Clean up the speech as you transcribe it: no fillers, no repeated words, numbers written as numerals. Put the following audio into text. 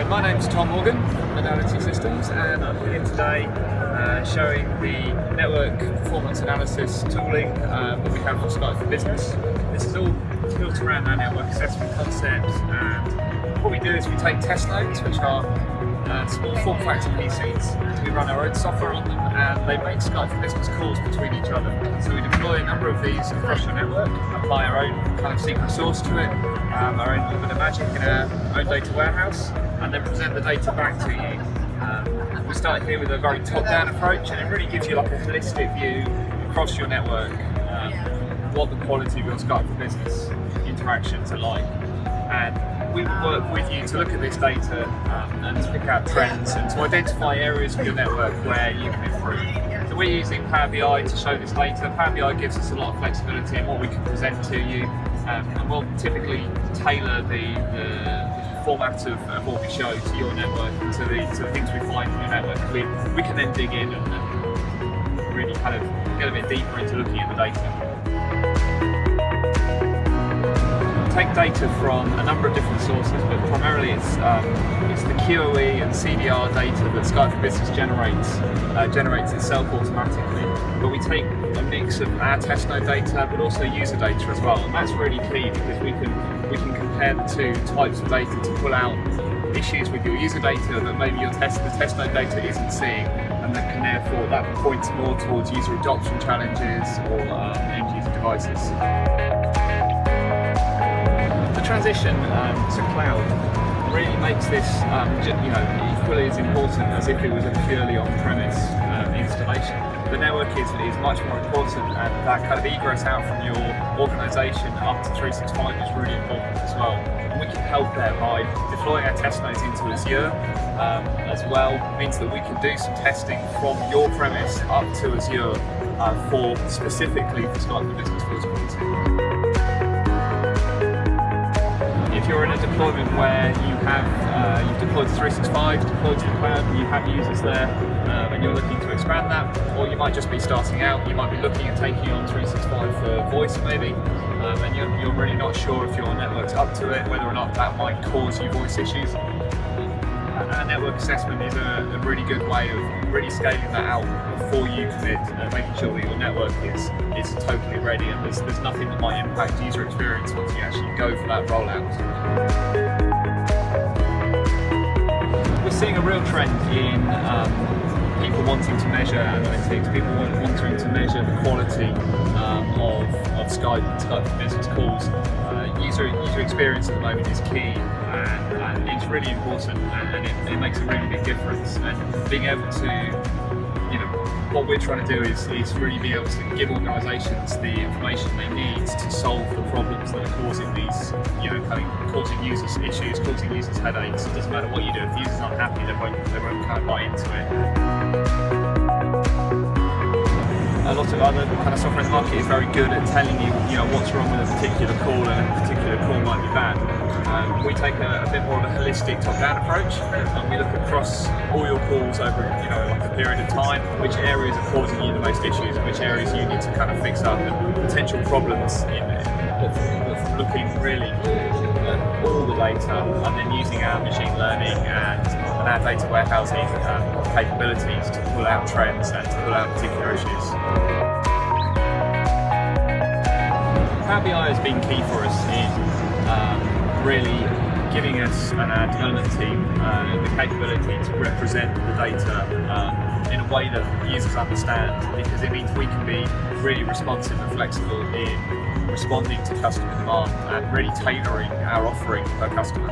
My name's Tom Morgan from Modality Systems, and I'm here today showing the network performance analysis tooling that we have for Skype for Business. This is all built around our network assessment concepts, and what we do is we take test nodes, which are small form factor PCs. We run our own software on them, and they make Skype for Business calls between each other. So we deploy a number of these across your network, apply our own kind of secret sauce to it, our own little bit of magic in our own data warehouse, and then present the data back to you. We start here with a very top-down approach, and it really gives you like a holistic view across your network, what the quality of your Skype for Business interactions are like. And we work with you to look at this data and to pick out trends and to identify areas of your network where you can improve. So we're using Power BI to show this data. Power BI gives us a lot of flexibility in what we can present to you, and we'll typically tailor the format of what we show to your network and to the things we find in your network. We can then dig in and really kind of get a bit deeper into looking at the data. Take data from a number of different sources, but primarily it's the QoE and CDR data that Skype for Business generates itself automatically. But we take a mix of our test node data, but also user data as well, and that's really key because we can compare the two types of data to pull out issues with your user data that maybe the test node data isn't seeing, and that points more towards user adoption challenges or end user devices. The transition to cloud really makes this equally as important as if it was a purely on-premise installation. The network is much more important, and that kind of egress out from your organisation up to 365 is really important as well. And we can help there by deploying our test nodes into Azure as well. It means that we can do some testing from your premise up to Azure specifically for Skype for Business visibility. If you're in a deployment where you've deployed to 365, deployed to the cloud, and you have users there, and you're looking to expand that, or you might just be starting out, you might be looking at taking on 365 for voice maybe, and you're really not sure if your network's up to it, whether or not that might cause you voice issues. Our network assessment is a really good way of really scaling that out before you commit, making sure that your network is totally ready, and there's nothing that might impact user experience once you actually go for that rollout. We're seeing a real trend in people wanting to measure analytics, people wanting to measure the quality of Skype for Business calls. User experience at the moment is key, and it's really important, and it makes a really big difference. And being able to, what we're trying to do is really be able to give organisations the information they need to solve the problems that are causing these, causing users issues, causing users headaches. It doesn't matter what you do, if the user's not happy, they won't kind of buy into it. A lot of other kind of software in the market is very good at telling you, what's wrong with a particular call, and a particular call might be bad. We take a bit more of a holistic top-down approach, and we look across all your calls over, like a period of time, which areas are causing you the most issues, and which areas you need to kind of fix up, and potential problems in looking really at all the data, and then using our machine learning and our data warehousing capabilities to pull out trends and to pull out particular issues. Power BI has been key for us in really giving us and our development team the capability to represent the data in a way that users understand, because it means we can be really responsive and flexible in responding to customer demand and really tailoring our offering per customer.